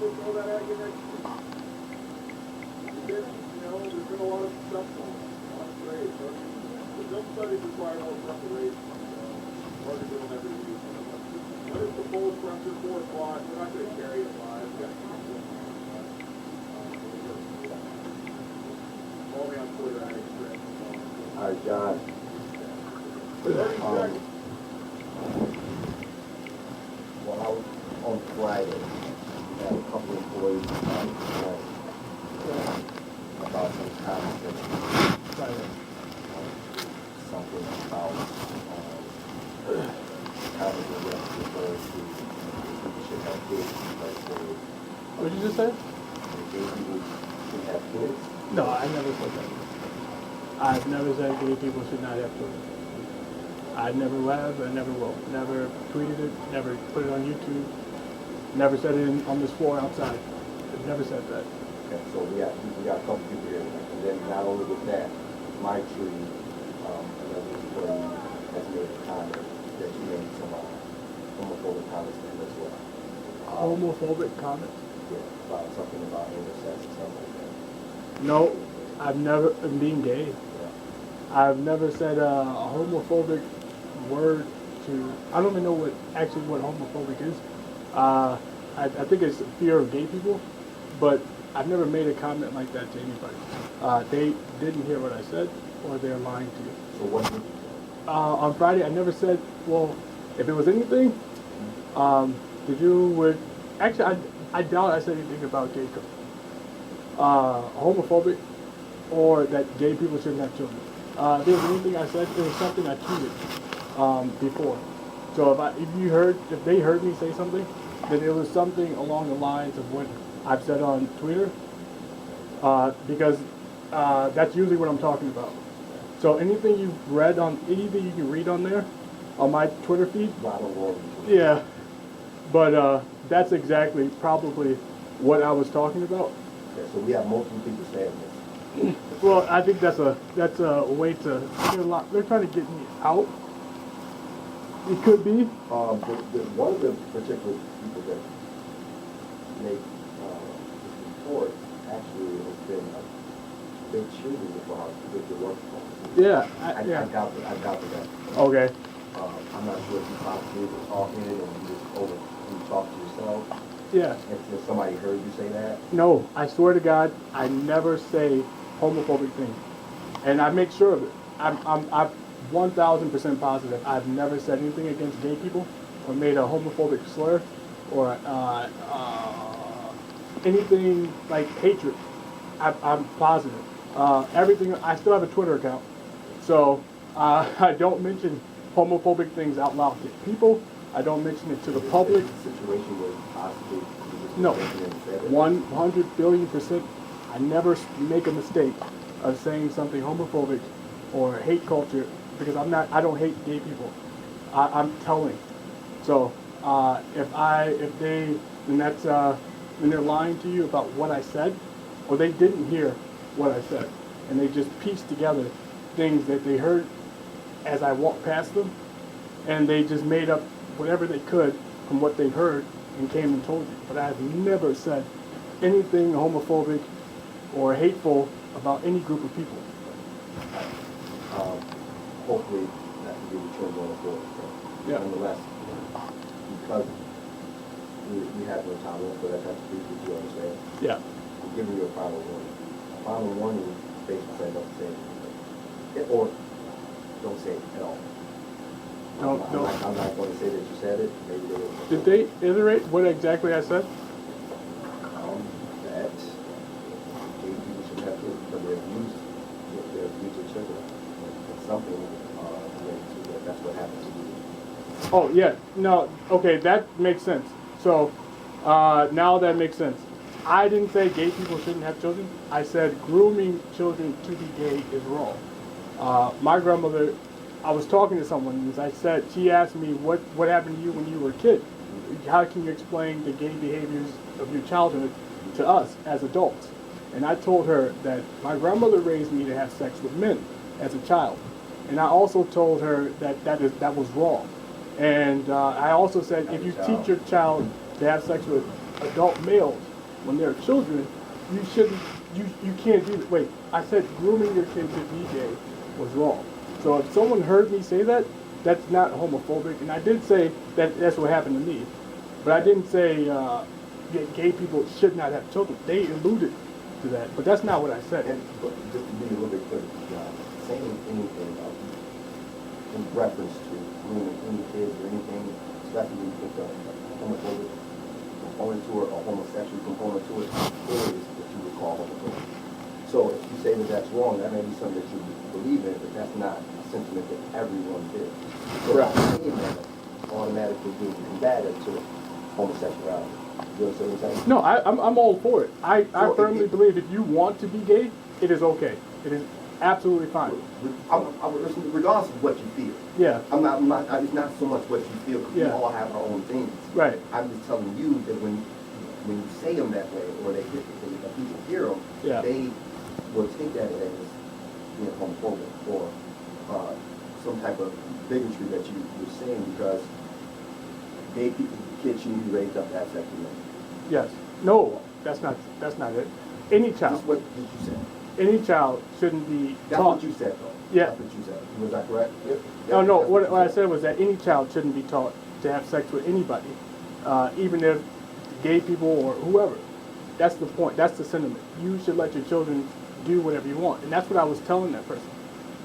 will throw that at you next week. There's been a lot of stuff going on, a lot of grades. So the film studies require more preparation. Hard to do them every week. What is the full structure, 4 o'clock? We're not going to carry it live. We've got to keep it. Follow me on Twitter at Instagram. All right, John. 30 seconds. Well, I was on Friday. We had a couple of employees about some conversation. Something about comments that referred to should have kids. What did you just say? Gay people should have kids. No, I never said that. I've never said gay people should not have children. I never have, I never will. Never tweeted it, never put it on YouTube, never said it on this floor outside. I've never said that. Okay, so we got a couple people here, and then not only with that, my tree, another employee has made a comment that you made some homophobic comments to him as well. Homophobic comments? Yeah, about something about intersex or something like that. No, I've never, being gay, Yeah. I've never said a homophobic word to, I don't even know what homophobic is. I think it's fear of gay people, but I've never made a comment like that to anybody. They didn't hear what I said, or they're lying to you. So what did you say? On Friday, I never said, well, if it was anything, did you would, actually, I doubt I said anything about gay homophobic, or that gay people shouldn't have children. If there was anything I said, it was something I tweeted before. So if they heard me say something, then it was something along the lines of what I've said on Twitter, because that's usually what I'm talking about. So anything you can read on there, on my Twitter feed, yeah. But that's exactly probably what I was talking about. Okay, so we have multiple people saying this. Well, I think that's a way to. They're trying to get me out. It could be. One of the particular people that make this report actually has been a big cheerleader for our particular work policy. Yeah, I doubt that. Okay. I'm not sure if you possibly were talking and you talked to yourself. Yeah. If somebody heard you say that. No, I swear to God, I never say homophobic things, and I make sure of it. I'm 1,000% positive. I've never said anything against gay people, or made a homophobic slur, or anything like hatred. I'm positive. Everything. I still have a Twitter account, so I don't mention homophobic things out loud to people. I don't mention it to the public. Situation where possibly No, 100 billion%. I never make a mistake of saying something homophobic or hate culture, because I don't hate gay people. I'm telling. So if they're lying to you about what I said, or they didn't hear what I said, and they just pieced together things that they heard as I walked past them, and they just made up whatever they could from what they heard and came and told you. But I've never said anything homophobic or hateful about any group of people. Hopefully that can be returned going forward. Yeah. Nonetheless, because we have no time left, so that's have to be what you understand. Yeah. I'm giving you a final warning. A final warning basically saying don't say anything. Or don't say it at all. I'm not going to say that you said it. Maybe they will. Did they iterate what exactly I said? That gay people should have kids because they're abused of children. It's something related to that. That's what happens to you. Oh, yeah. No, okay, that makes sense. So, now that makes sense. I didn't say gay people shouldn't have children. I said grooming children to be gay is wrong. My grandmother, I was talking to someone, and I said, she asked me, what happened to you when you were a kid? How can you explain the gay behaviors of your childhood to us as adults? And I told her that my grandmother raised me to have sex with men as a child. And I also told her that was wrong. And I also said, if you teach your child to have sex with adult males, when they're children, you can't do that. Wait, I said grooming your kid to be gay was wrong. So if someone heard me say that, that's not homophobic. And I did say that that's what happened to me. But I didn't say that gay people should not have children. They alluded to that, but that's not what I said. And but just to be a little bit clear, saying anything in reference to grooming any kids or anything, especially with a homophobic component to it or homosexual component to it, is what you would call homophobic. So if you say that that's wrong, that may be something that you believe in, but that's not a sentiment that everyone did. So Right. saying that automatically being combative to homosexuality. You understand what I'm saying? No, I'm all for it. I So firmly believe if you want to be gay, it is okay. It is absolutely fine. Regardless of what you feel. Yeah. It's not so much what you feel, because we Yeah. all have our own things. Right. I'm just telling you that when you say them that way, or they hear, people hear them, Yeah. they will take that as being homophobic or some type of bigotry that you're saying because gay people, kids shouldn't be raised up to have sex with men. Yes. No, that's not it. Any That's child, what you said. any child shouldn't be That's taught. what you said, though. Yeah. That's what you said. Was that correct? Yep. Oh no, That's what you I said was that any child shouldn't be taught to have sex with anybody, even if gay people or whoever. That's the point. That's the sentiment. You should let your children do whatever you want, and that's what I was telling that person.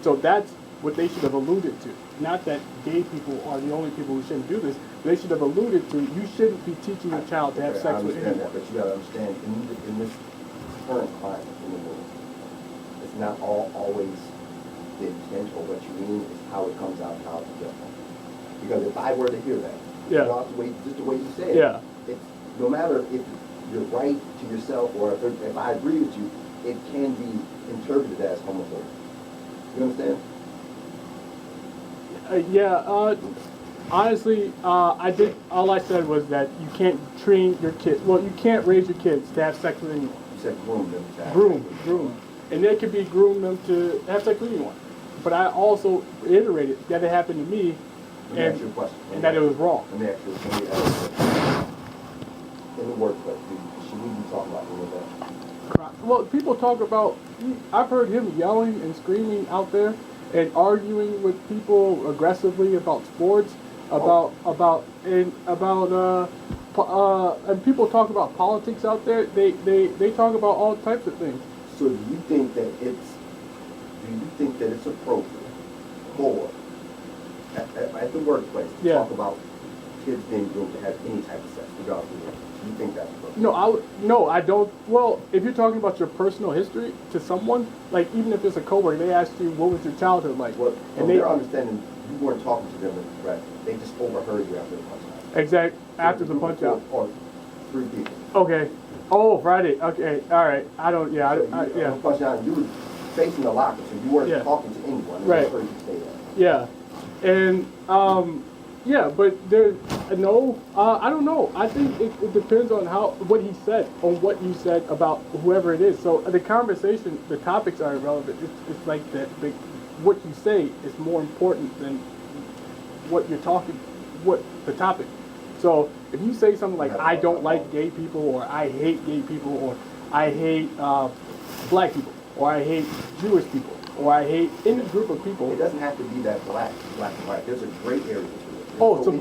So that's what they should have alluded to. Not that gay people are the only people who shouldn't do this. They should have alluded to you shouldn't be teaching your child to have Okay, sex with I understand anyone. that, but you gotta understand, in this current climate in the world, it's not always the intent or what you mean, it's how it comes out and how it's just. Because if I were to hear that, Yeah. just the way you say it, Yeah. it's, no matter if you're right to yourself or if I agree with you, it can be interpreted as homophobic. You understand? Honestly, I did. All I said was that you can't train your kids. Well, you can't raise your kids to have sex with anyone. You said groom them. to have Groom, sex with groom, and they could be groom them to have sex with anyone. But I also reiterated that it happened to me, Let me ask you a question. and that it was wrong. Let me ask you a question. In the workplace, should we be talking about any of that? Well, people talk about. I've heard him yelling and screaming out there and arguing with people aggressively about sports, and people talk about politics out there. They talk about all types of things. So do you think that it's appropriate for at the workplace to Yeah. talk about kids being groomed to have any type of sex, regardless of what? Do you think that's appropriate? No, I don't. Well, if you're talking about your personal history to someone, like even if it's a coworker, they ask you what was your childhood like, Well, and from their understanding, you weren't talking to them in the threat. They just overheard you after the punch out. after the punch out. Or 3 people. Okay. Oh, Friday. Okay. All right. I don't. Yeah. So Yeah. punch out, and you were facing the locker, so you weren't Yeah. talking to anyone. Right. They heard you say that. Yeah. And yeah, but I don't know. I think it depends on what he said, on what you said about whoever it is. So the conversation, the topics are irrelevant. It's like that. What you say is more important than what you're talking. What the topic. So if you say something like I don't like gay people, or I hate gay people, or I hate black people, or I hate Jewish people, or I hate any group of people. It doesn't have to be that black and white. There's a gray area to it. Oh, so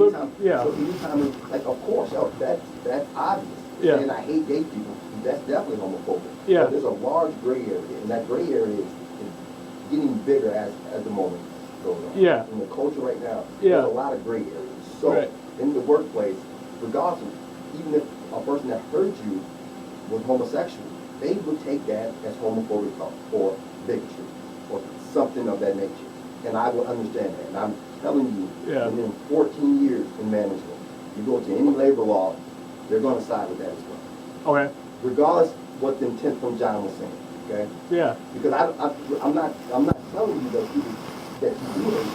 yeah. So anytime, like, of course, that's obvious. Yeah. And I hate gay people. That's definitely homophobic. Yeah. But there's a large gray area, and that gray area is getting bigger as the moment goes on. Yeah. In the culture right now, Yeah. there's a lot of gray areas. So Right. in the workplace, regardless, even if a person that hurt you was homosexual, they would take that as homophobic or bigotry or something of that nature. And I would understand that. And I'm telling you, Yeah. within 14 years in management, you go to any labor law, they're going to side with that as well. Okay. Regardless what the intent from John was saying, okay? Yeah. Because I'm not telling you that you do those.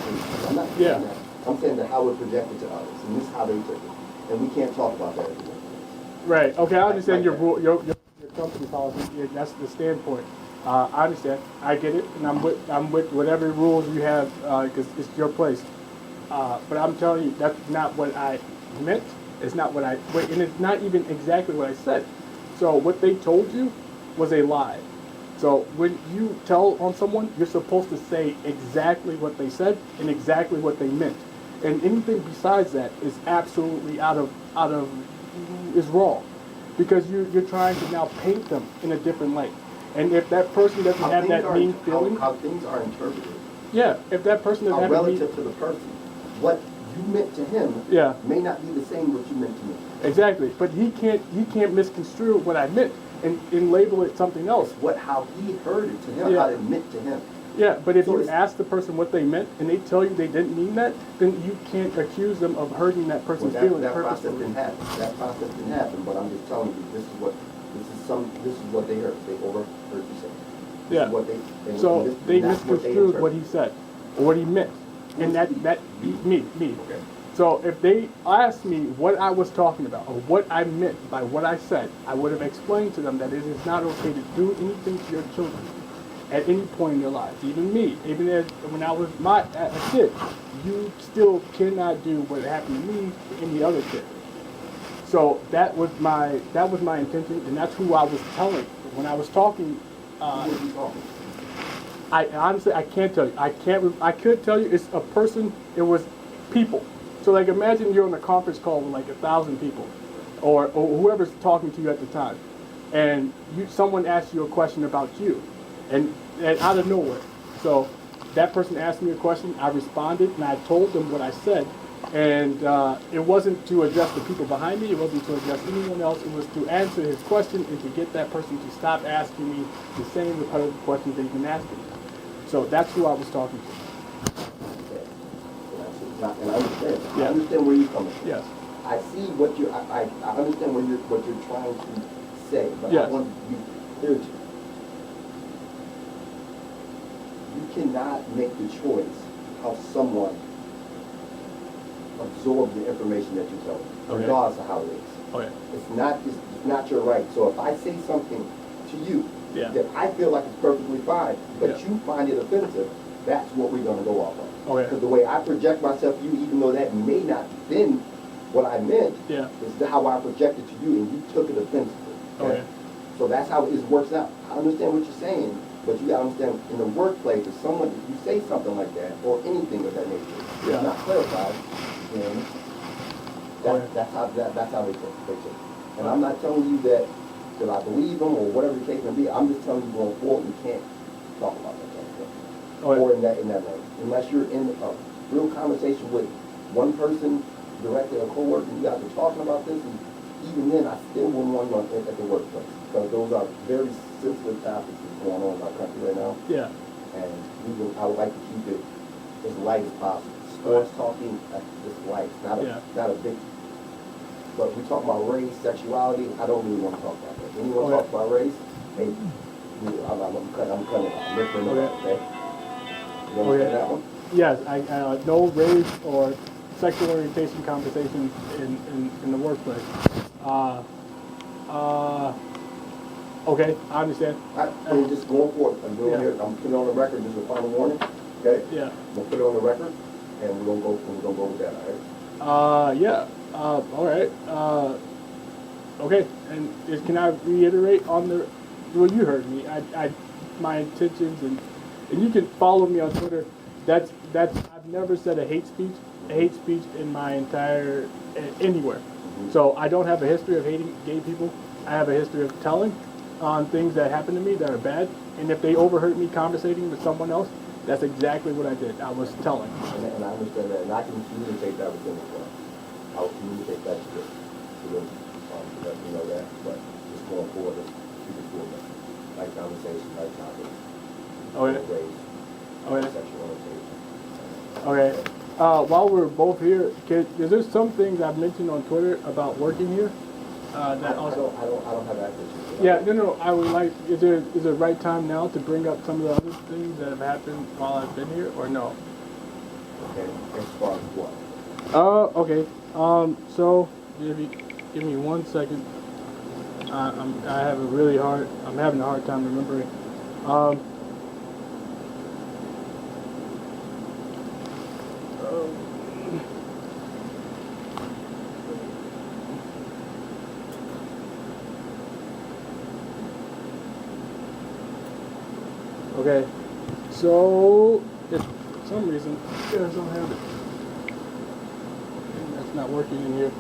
I'm not saying Yeah. that. I'm saying that how it projected to others, and this is how they took it. And we can't talk about that anymore. Right. Okay. I understand Like your company policy. Yeah, that's the standpoint. I understand. I get it, and I'm with whatever rules you have because it's your place. But I'm telling you, that's not what I meant. It's not what and it's not even exactly what I said. So what they told you was a lie. So when you tell on someone, you're supposed to say exactly what they said and exactly what they meant. And anything besides that is absolutely out of is wrong, because you're trying to now paint them in a different light. And if that person doesn't have that mean feeling, how things are interpreted yeah, if that person doesn't are have a mean, relative to the person. What you meant to him yeah, may not be the same what you meant to me. exactly. But he can't misconstrue what I meant and label it something else. It's how he heard it to him, Yeah. how it meant to him. Yeah, but if So you it's- ask the person what they meant and they tell you they didn't mean that, then you can't accuse them of hurting that Well, person's that feelings process purposefully. didn't happen. That process didn't happen, but I'm just telling you, this is what they heard. They overheard you say. This Yeah. is what they So this- they that's what misconstrued what he interpreted. said or what he meant, and that me. Okay. So if they asked me what I was talking about or what I meant by what I said, I would have explained to them that it is not okay to do anything to your children at any point in their lives. Even me, even when I was a kid, you still cannot do what happened to me to any other kid. So that was my intention, and that's who I was telling when I was talking. Who was you talking? I honestly, I can't tell you. I could tell you it's a person. It was people. So like, imagine you're on a conference call with like 1,000 people, or whoever's talking to you at the time, and someone asks you a question about you, and out of nowhere. So that person asked me a question. I responded, and I told them what I said. And it wasn't to address the people behind me. It wasn't to address anyone else. It was to answer his question and to get that person to stop asking me the same repetitive questions they've been asking me. So that's who I was talking to. Okay. And I understand. Yeah. I understand where you're coming from. Yes. I see what I understand what you're trying to say, but Yes. I want to be clear to you. You cannot make the choice how someone absorb the information that you tell them, Okay. regardless of how it is. Okay. It's not your right. So if I say something to you Yeah. that I feel like is perfectly fine, but Yeah. you find it offensive, that's what we're going to go off of. Okay. Because the way I project myself to you, even though that may not have been what I meant, Yeah. is how I projected to you, and you took it offensively. Okay. So that's how it works out. I understand what you're saying, but you gotta understand in the workplace, if you say something like that, or anything of that nature, Yeah. it's not clarified, then Okay. that's how they take it. And I'm not telling you that I believe them or whatever the case may be. I'm just telling you going forward, you can't talk about that kind of stuff. Okay. Or in that way. Unless you're in a real conversation with one person directly, a coworker, you guys are talking about this, and even then, I still wouldn't want to at the workplace, because those are very sensitive topics that's going on in our country right now. Yeah. And I would like to keep it as light as possible. Sports talking, that's just light. It's not a big. But we talk about race, sexuality. I don't really want to talk about that. Anyone talk about race? Hey, I'm cutting it out. Listening to that, okay? You understand that one? Yes. I no race or sexual orientation conversations in the workplace. Okay, I understand. So just going forward, I'm doing here. I'm putting it on the record. This is a final warning, okay? Yeah. I'm gonna put it on the record, and we're gonna go with that, all right? Yeah. All right. Okay. And can I reiterate on the? Well, you heard me. My intentions and you can follow me on Twitter. That's I've never said a hate speech in my entire anywhere. So I don't have a history of hating gay people. I have a history of telling on things that happen to me that are bad. And if they overheard me conversating with someone else, that's exactly what I did. I was telling. And I understand that, and I can communicate that with them as well. I'll communicate that to them, to let me know that. But just going forward, let's keep it forward. Like conversation, like topics. Okay. Race, Okay. sexual orientation. Okay. While we're both here, is there some things I've mentioned on Twitter about working here? That also. I don't have access to it. Yeah, no. I would like. Is the right time now to bring up some of the other things that have happened while I've been here, or no? Okay. As far as what? Okay. So give me 1 second. I'm having a hard time remembering. Okay, so if for some reason you guys don't have it, and that's not working in here.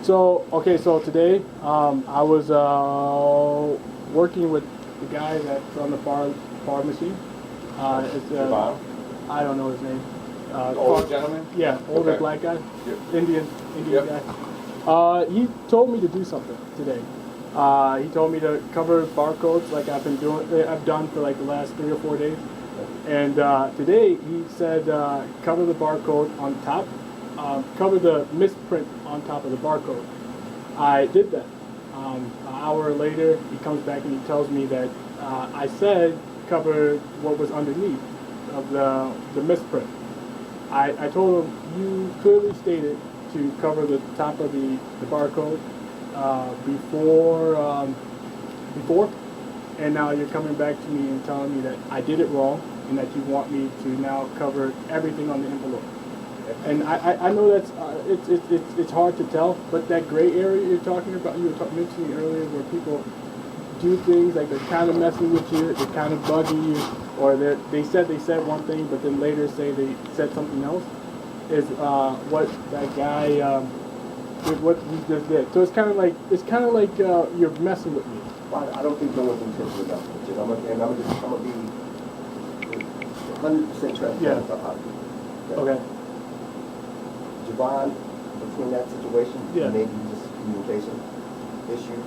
So okay, so today I was working with the guy that's on the bar machine. It's I don't know his name. Older gentleman? Yeah, older Okay. black guy, Yep. Indian Yep. guy. He told me to do something today. He told me to cover barcodes like I've done for like the last 3 or 4 days. And today he said cover the barcode on top, cover the misprint on top of the barcode. I did that. An hour later, he comes back and he tells me that I said cover what was underneath of the misprint. I told him you clearly stated to cover the top of the barcode before, and now you're coming back to me and telling me that I did it wrong and that you want me to now cover everything on the envelope. And I know that's it's hard to tell, but that gray area you're talking about, you were mentioning earlier, where people do things like they're kind of messing with you, they're kind of bugging you, or they said one thing, but then later say they said something else, is what that guy what he just did. So it's kind of like you're messing with me. Well, I don't think no one's intentionally messing with you. I'm gonna be 100% transparent about it. Okay. Javon, between that situation, Yeah. maybe just communication issue,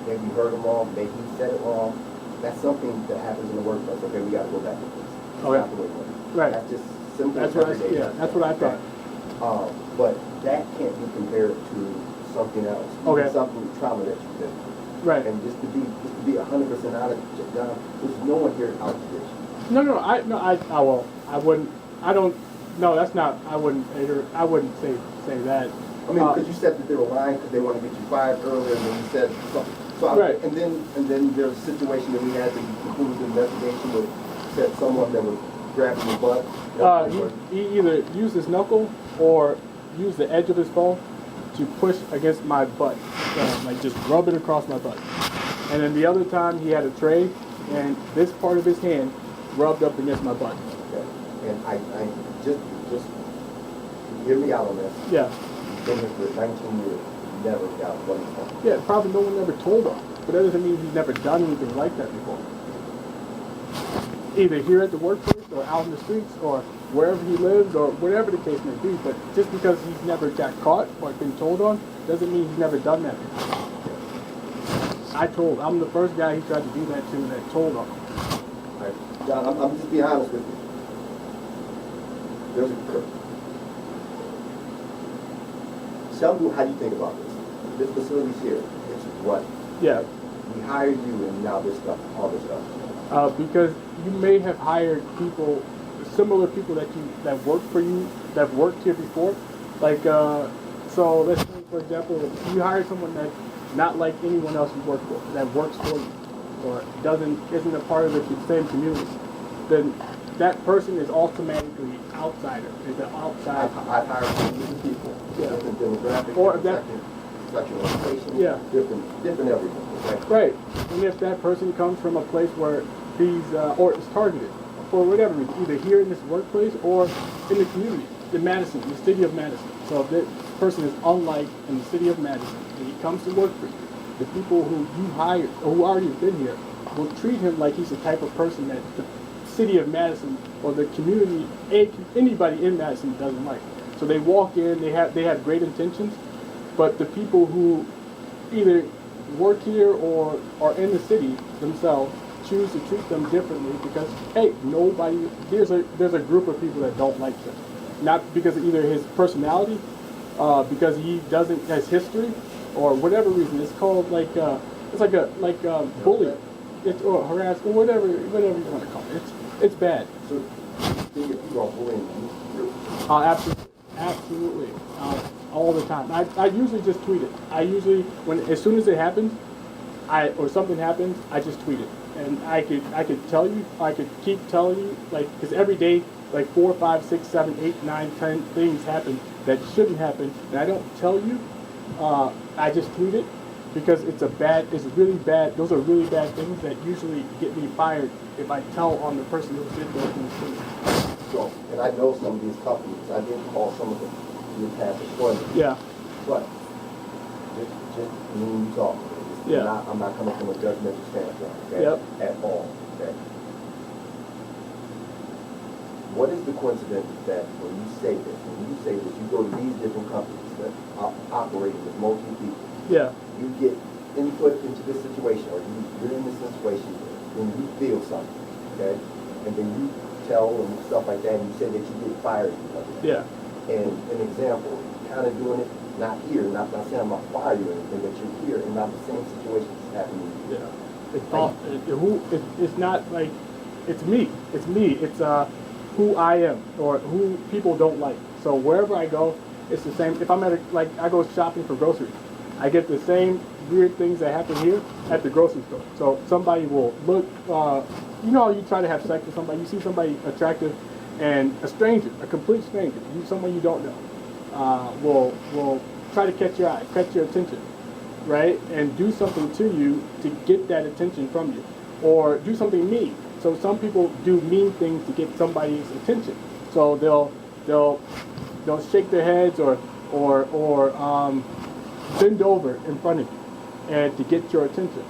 maybe you heard him wrong, maybe he said it wrong. That's something that happens in the workplace. Okay, we got to go back to this. Okay. Not the way it was. Right. That's just simple. That's what everyday stuff. that's what I thought. But that can't be compared to something else. Okay. Something trauma that you've been. Right. And just to be 100% honest, John, there's no one here out to this. No, I wouldn't. I don't. No, that's not. I wouldn't say that. I mean, because you said that they were lying because they want to get you fired earlier, and then you said something. Right. And then there's a situation that we had to conclude the investigation with said someone that was grabbing your butt. He either used his knuckle or used the edge of his phone to push against my butt, like just rub it across my butt. And then the other time he had a tray, and this part of his hand rubbed up against my butt. Okay. And I just hear me out on this. Yeah. Been here for 19 years, never got one phone. Yeah, probably no one ever told him, but that doesn't mean he's never done anything like that before. Either here at the workplace or out in the streets or wherever he lives or whatever the case may be, but just because he's never got caught or been told on doesn't mean he's never done that before. I'm the first guy he tried to do that to that told on him. Right. John, I'm just being honest with you. There's a tell me how you think about this. This facility's here. It's what? Yeah. We hired you and now this stuff, all this stuff. Because you may have hired people, similar people that work for you, that worked here before. Like, so let's say, for example, you hire someone that's not like anyone else you work for, that works for you, or isn't a part of the same community, then that person is automatically outsider. Is an outside. I've hired different people, different demographics, or different sexual orientation, different everything. Okay? Right. And if that person comes from a place where he's or is targeted for whatever reason, either here in this workplace or in the community, in Madison, in the city of Madison. So if that person is unlike in the city of Madison, and he comes to work for you, the people who you hired or who already been here will treat him like he's the type of person that the city of Madison or the community, anybody in Madison doesn't like. So they walk in, they have great intentions, but the people who either work here or are in the city themselves choose to treat them differently because, hey, there's a group of people that don't like him. Not because of either his personality, because he has history, or whatever reason. It's called it's like bullying, or harassment, or whatever you want to call it. It's bad. So, you think people are bullying you? Absolutely. All the time. I usually just tweet it. As soon as it happens, or something happens, I just tweet it. And I could tell you, I could keep telling you, because every day, 4, 5, 6, 7, 8, 9, 10 things happen that shouldn't happen, and I don't tell you, I just tweet it because it's really bad. Those are really bad things that usually get me fired if I tell on the person who did those things. So, and I know some of these companies, I did call some of them in the past employment. Yeah. But just me and you talk. Yeah. I'm not coming from a judgmental standpoint, okay? Yep. At all, okay? What is the coincidence that when you say this, you go to these different companies that are operating with multiple people, Yeah. you get input into this situation, or you're in this situation, and you feel something, okay? And then you tell and stuff like that, and you say that you get fired because of that. Yeah. And an example, kind of doing it, not here, not saying I'm not fire you or anything, but you're here, and not the same situation is happening. Yeah. It's not like, it's me. It's me. It's who I am or who people don't like. So wherever I go, it's the same. If I'm at I go shopping for groceries, I get the same weird things that happen here at the grocery store. So somebody will look, you know, you try to have sex with somebody, you see somebody attractive, and a stranger, a complete stranger, someone you don't know, will try to catch your eye, catch your attention, right, and do something to you to get that attention from you, or do something mean. So some people do mean things to get somebody's attention. So they'll shake their heads or bend over in front of you, and to get your attention.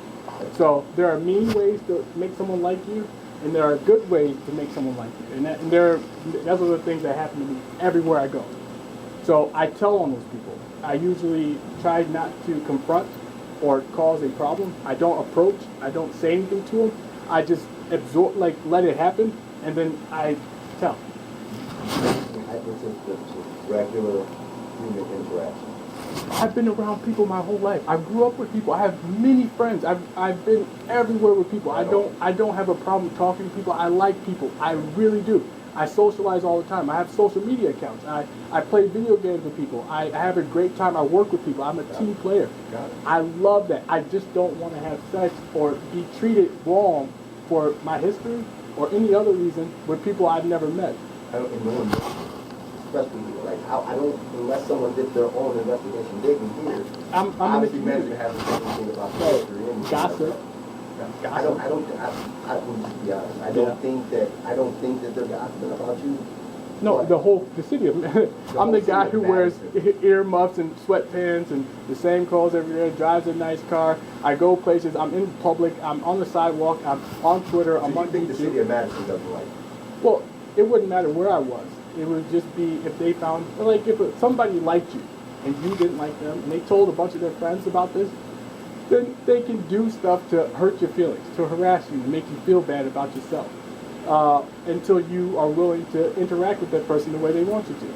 So there are mean ways to make someone like you, and there are good ways to make someone like you. And those are the things that happen to me everywhere I go. So I tell on those people. I usually try not to confront or cause a problem. I don't approach. I don't say anything to them. I just absorb, let it happen, and then I tell. Regular human interaction. I've been around people my whole life. I grew up with people. I have many friends. I've been everywhere with people. I don't have a problem talking to people. I like people. I really do. I socialize all the time. I have social media accounts. I play video games with people. I have a great time. I work with people. I'm a team player. I love that. I just don't want to have sex or be treated wrong for my history or any other reason with people I've never met. Especially, I don't, unless someone did their own investigation, they can hear. I'm obviously management hasn't said anything about the history. Gossip. I will just be honest. I don't think that they're gossiping about you. No, the city of I'm the guy who wears earmuffs and sweatpants and the same clothes every day, drives a nice car. I go places, I'm in public, I'm on the sidewalk, I'm on Twitter, I'm on YouTube. The city of Madison doesn't like you? Well, it wouldn't matter where I was. It would just be if they found, if somebody liked you and you didn't like them and they told a bunch of their friends about this, then they can do stuff to hurt your feelings, to harass you, and make you feel bad about yourself. Until you are willing to interact with that person the way they want you to.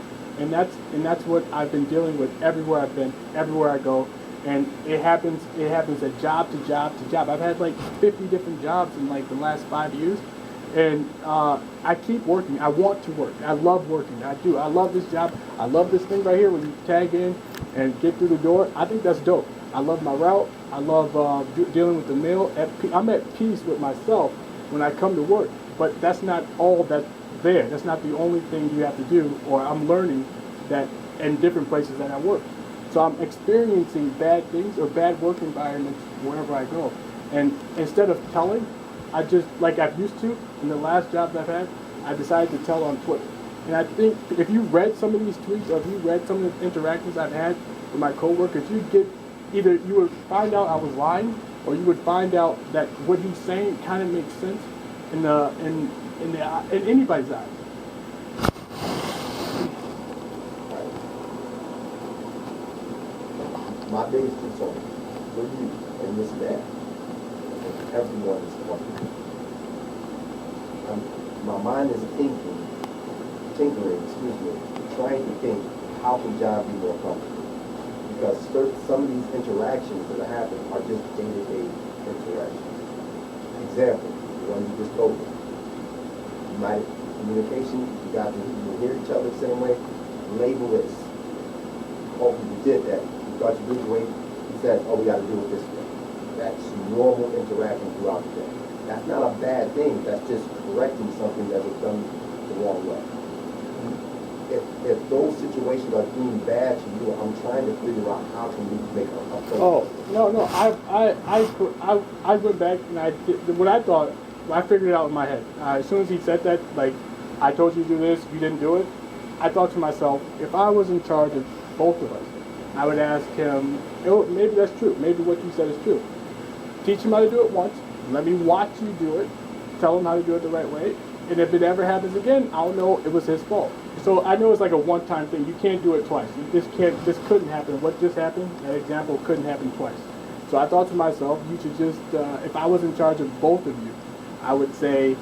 And that's what I've been dealing with everywhere I've been, everywhere I go. And it happens at job to job to job. I've had 50 different jobs in the last 5 years. And I keep working. I want to work. I love working. I do. I love this job. I love this thing right here when you tag in and get through the door. I think that's dope. I love my route. I love dealing with the mail. I'm at peace with myself when I come to work. But that's not all that's there. That's not the only thing you have to do, or I'm learning that in different places that I work. So I'm experiencing bad things or bad work environments wherever I go. And instead of telling, I just, like I've used to in the last jobs I've had, I decided to tell on Twitter. And I think if you read some of these tweets, or if you read some of the interactions I've had with my coworkers, either you would find out I was lying, or you would find out that what he's saying kind of makes sense in anybody's eyes. My biggest concern for you and this man, and everyone is talking. My mind is tinkering, trying to think how can John be more comfortable? Because some of these interactions that are happening are just day-to-day interactions. Example, the one you just told me. You might communication, you hear each other the same way, label this. Oh, you did that. You thought you did the way. He says, oh, we got to do it this way. That's normal interaction throughout the day. That's not a bad thing. That's just correcting something that was done the wrong way. if those situations are deemed bad to you, I'm trying to figure out how can we make a place. Oh, no, I went back and I did what I thought. I figured it out in my head. As soon as he said that, like, I told you to do this, you didn't do it. I thought to myself, if I was in charge of both of us, I would ask him, oh, maybe that's true. Maybe what you said is true. Teach him how to do it once. Let me watch you do it. Tell him how to do it the right way. And if it ever happens again, I'll know it was his fault. So I know it's like a one-time thing. You can't do it twice. This couldn't happen. What just happened, that example couldn't happen twice. So I thought to myself, you should just, if I was in charge of both of you, I would say,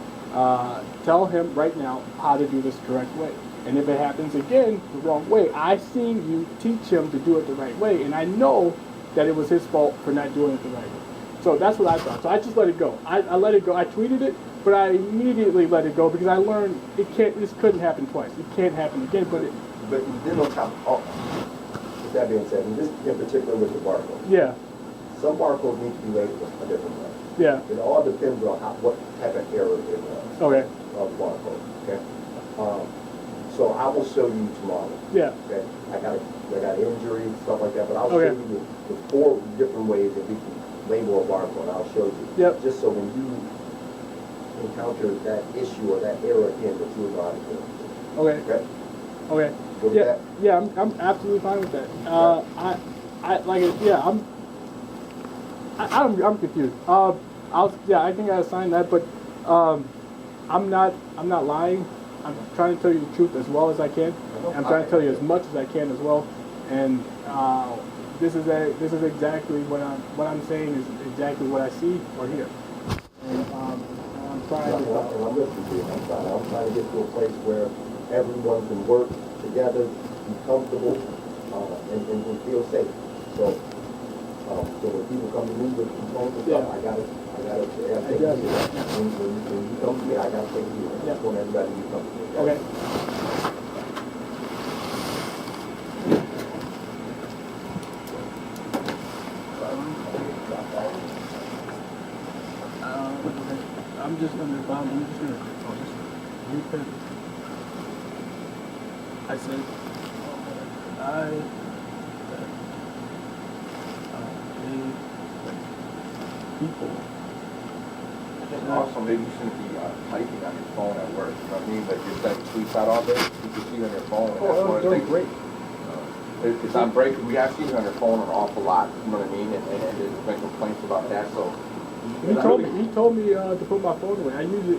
tell him right now how to do this correct way. And if it happens again the wrong way, I've seen you teach him to do it the right way. And I know that it was his fault for not doing it the right way. So that's what I thought. So I just let it go. I let it go. I tweeted it, but I immediately let it go because I learned this couldn't happen twice. It can't happen again. But then on top of with that being said, and this in particular with the barcode. Yeah. Some barcodes need to be labeled a different way. Yeah. It all depends on what type of error it was. Okay. Of the barcode. Okay. So I will show you tomorrow. Yeah. Okay. I got injury, stuff like that, but I'll Okay. show you the 4 different ways that we can label a barcode. I'll show you. Yep. Just so when you encounter that issue or that error again, that you know how to do it. Okay. Okay. Okay. Good with Yeah. that? Yeah. I'm absolutely fine with that. I'm confused. I think I signed that, but I'm not lying. I'm trying to tell you the truth as well as I can. I'm trying to tell you as much as I can as well. And this is exactly what I'm saying is exactly what I see or hear. And I'm trying to. And I'm listening to you. I'm trying to get to a place where everyone can work together, be comfortable, and feel safe. So when people come to me with complaints and stuff, I gotta take it. When you come to me, I gotta take it. I just want everybody to be comfortable. Okay. I'm just gonna repeat. I said, people. Also, maybe you shouldn't be typing on your phone at work. You know what I mean? Like you're sending tweets out all day. You can see on your phone. And that's one of the things. Great. It's on break. We have seen it on your phone an awful lot. You know what I mean? And there's been complaints about that. So He told me to put my phone away.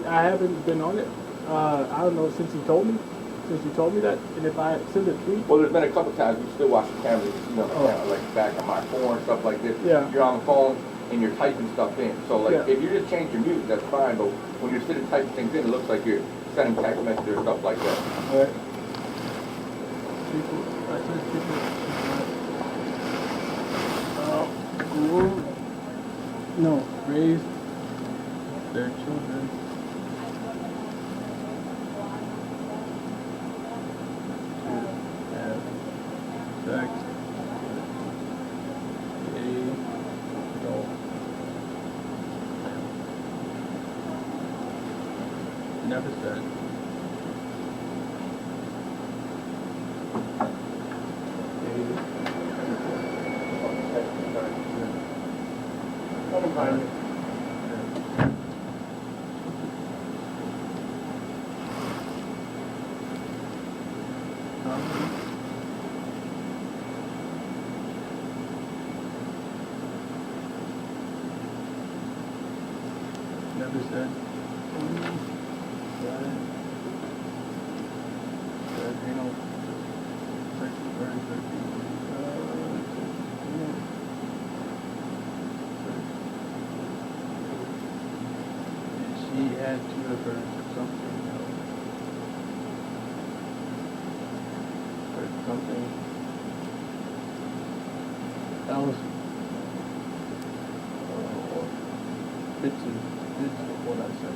I haven't been on it. I don't know since he told me that. And if I send a tweet. Well, there's been a couple times we still watch the camera. You see on the camera, like back on my phone and stuff like this. Yeah. You're on the phone and you're typing stuff in. So like if you just change your music, that's fine. But when you're sitting typing things in, it looks like you're sending text messages or stuff like that. All right. I said raise their children. To have sex with a adult. Never said. Never said. She had to have heard something else. Heard something else. Bits of what I said.